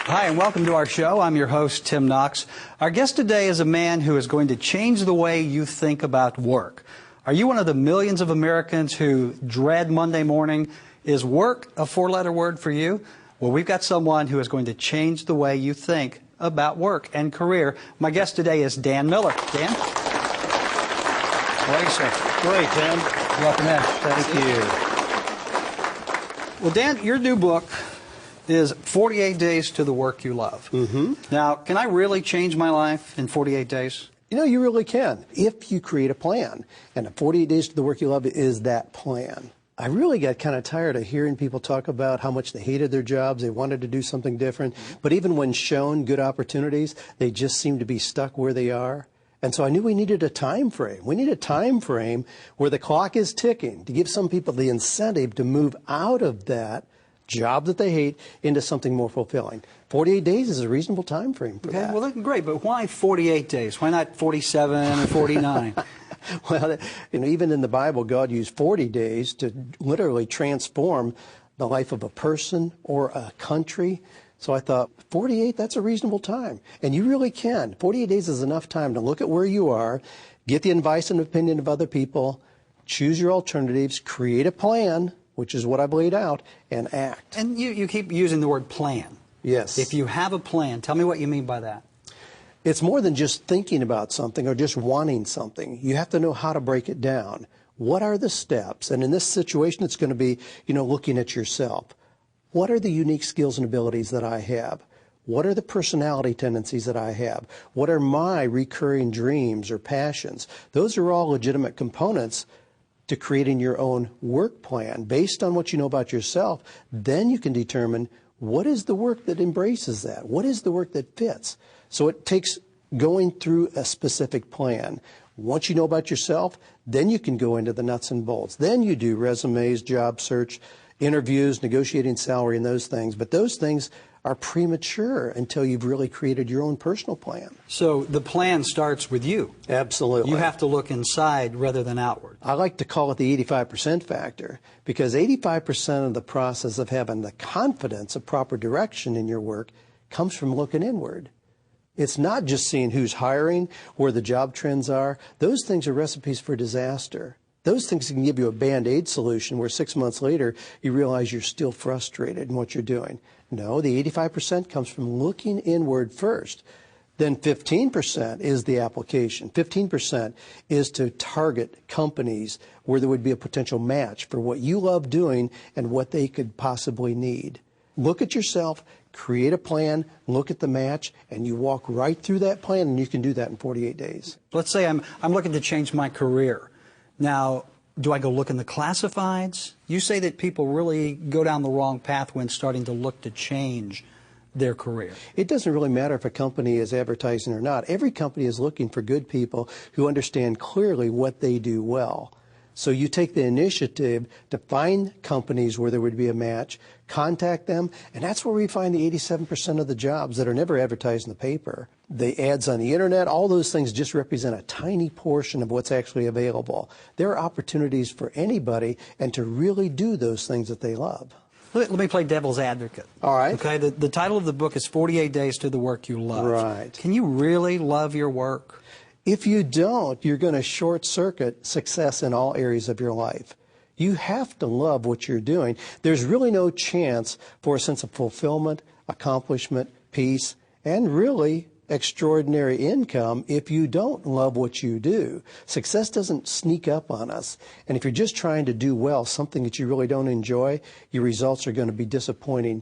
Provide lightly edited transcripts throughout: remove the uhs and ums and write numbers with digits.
Hi, and welcome to our show. I'm your host, Tim Knox. Our guest today is a man who is going to change the way you think about work. Are you one of the millions of Americans who dread Monday morning? Is work a four-letter word for you? Well, we've got someone who is going to change the way you think about work and career. My guest today is Dan Miller. Dan? How are you, sir? Great, Tim. Welcome in. Thank you. Well, Dan, your new book is 48 Days to the Work You Love. Now, can I really change my life in 48 days? You know, you really can, if you create a plan. And 48 Days to the Work You Love is that plan. I really got kind of tired of hearing people talk about how much they hated their jobs, they wanted to do something different, but even when shown good opportunities, they just seem to be stuck where they are. And so I knew we needed a time frame. We need a time frame where the clock is ticking to give some people the incentive to move out of that job that they hate into something more fulfilling. 48 days is a reasonable time frame for that. Well, that's great, but why 48 days? Why not 47 or 49? Well, you know, even in the Bible, God used 40 days to literally transform the life of a person or a country. So I thought, 48, that's a reasonable time. And you really can. 48 days is enough time to look at where you are, get the advice and opinion of other people, choose your alternatives, create a plan, which is what I've laid out, and act. And you keep using the word plan. Yes. If you have a plan, tell me what you mean by that. It's more than just thinking about something or just wanting something. You have to know how to break it down. What are the steps? And in this situation, it's going to be, you know, looking at yourself. What are the unique skills and abilities that I have? What are the personality tendencies that I have? What are my recurring dreams or passions? Those are all legitimate components to creating your own work plan based on what you know about yourself. Then you can determine what is the work that embraces that? What is the work that fits? So it takes going through a specific plan. Once you know about yourself, then you can go into the nuts and bolts. Then you do resumes, job search, interviews, negotiating salary, and those things. But those things are premature until you've really created your own personal plan. So the plan starts with you. Absolutely. You have to look inside rather than outward. I like to call it the 85% factor, because 85% of the process of having the confidence of proper direction in your work comes from looking inward. It's not just seeing who's hiring, where the job trends are. Those things are recipes for disaster. Those things can give you a Band-Aid solution where 6 months later you realize you're still frustrated in what you're doing. No, the 85% comes from looking inward first. Then 15% is the application. 15% is to target companies where there would be a potential match for what you love doing and what they could possibly need. Look at yourself, create a plan, look at the match, and you walk right through that plan, and you can do that in 48 days. Let's say I'm looking to change my career. Now, do I go look in the classifieds? You say that people really go down the wrong path when starting to look to change their career. It doesn't really matter if a company is advertising or not. Every company is looking for good people who understand clearly what they do well. So you take the initiative to find companies where there would be a match, contact them, and that's where we find the 87% of the jobs that are never advertised in the paper. The ads on the internet, all those things just represent a tiny portion of what's actually available. There are opportunities for anybody and to really do those things that they love. Let me play devil's advocate. All right. Okay, the title of the book is 48 Days to the Work You Love. Right. Can you really love your work? If you don't, you're going to short-circuit success in all areas of your life. You have to love what you're doing. There's really no chance for a sense of fulfillment, accomplishment, peace, and really extraordinary income if you don't love what you do. Success doesn't sneak up on us. And if you're just trying to do well, something that you really don't enjoy, your results are going to be disappointing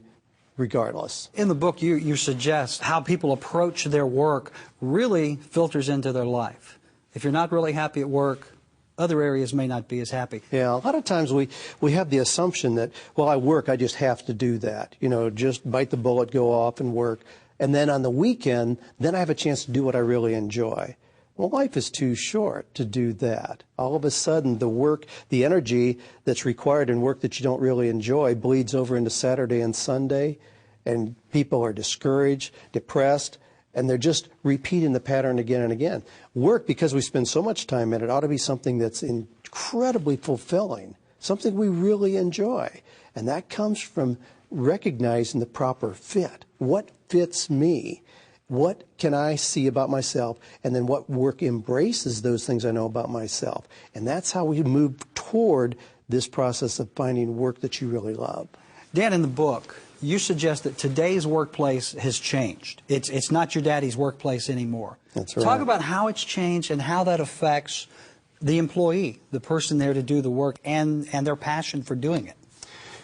regardless. In the book, you suggest how people approach their work really filters into their life. If you're not really happy at work, other areas may not be as happy. Yeah, a lot of times we have the assumption that, well, I work, I just have to do that. You know, just bite the bullet, go off and work. And then on the weekend, then I have a chance to do what I really enjoy. Well, life is too short to do that. All of a sudden, the work, the energy that's required in work that you don't really enjoy bleeds over into Saturday and Sunday, and people are discouraged, depressed, and they're just repeating the pattern again and again. Work, because we spend so much time in it, ought to be something that's incredibly fulfilling, something we really enjoy. And that comes from recognizing the proper fit. What fits me? What can I see about myself? And then what work embraces those things I know about myself? And that's how we move toward this process of finding work that you really love. Dan, in the book, you suggest that today's workplace has changed. It's not your daddy's workplace anymore. That's right. Talk about how it's changed and how that affects the employee, the person there to do the work, and their passion for doing it.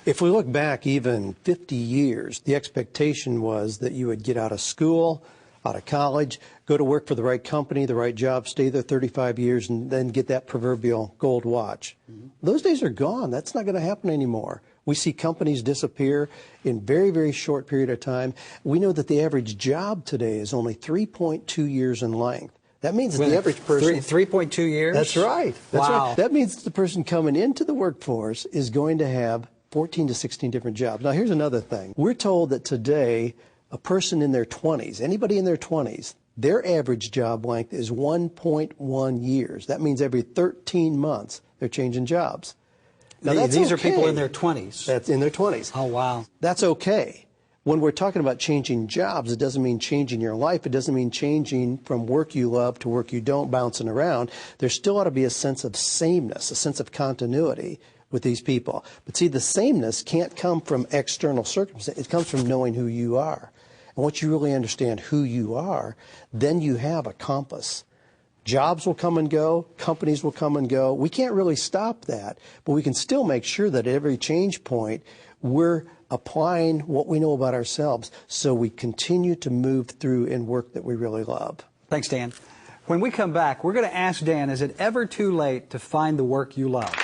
If we look back even 50 years, the expectation was that you would get out of school, out of college, go to work for the right company, the right job, stay there 35 years, and then get that proverbial gold watch. Those days are gone. That's not going to happen anymore. We see companies disappear in very, very short period of time. We know that the average job today is only 3.2 years in length. That means that the average person... 3.2 years? That's right. That's wow. right. That means that the person coming into the workforce is going to have 14 to 16 different jobs. Now, here's another thing. We're told that today, a person in their 20s, anybody in their 20s, their average job length is 1.1 years. That means every 13 months, they're changing jobs. Now, these are people in their 20s. That's in their 20s. Oh, wow. That's okay. When we're talking about changing jobs, it doesn't mean changing your life. It doesn't mean changing from work you love to work you don't, bouncing around. There still ought to be a sense of sameness, a sense of continuity with these people. But see, the sameness can't come from external circumstances. It comes from knowing who you are. And once you really understand who you are, then you have a compass. Jobs will come and go. Companies will come and go. We can't really stop that, but we can still make sure that at every change point, we're applying what we know about ourselves so we continue to move through in work that we really love. Thanks, Dan. When we come back, we're going to ask Dan, is it ever too late to find the work you love?